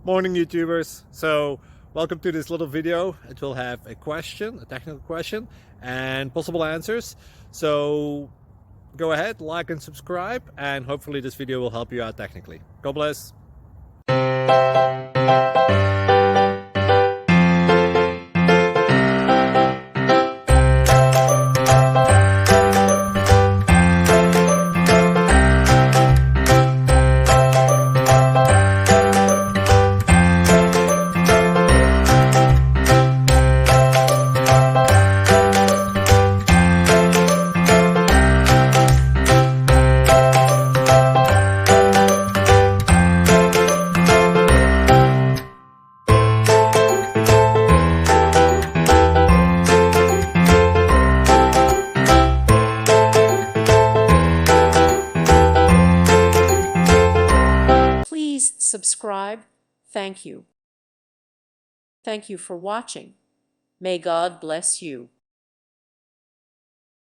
Morning YouTubers. So welcome to this little video. It will have a question, a technical question, and possible answers. So go ahead, like and subscribe, and hopefully this video will help you out technically. God bless. Please subscribe. Thank you. Thank you for watching. May God bless you.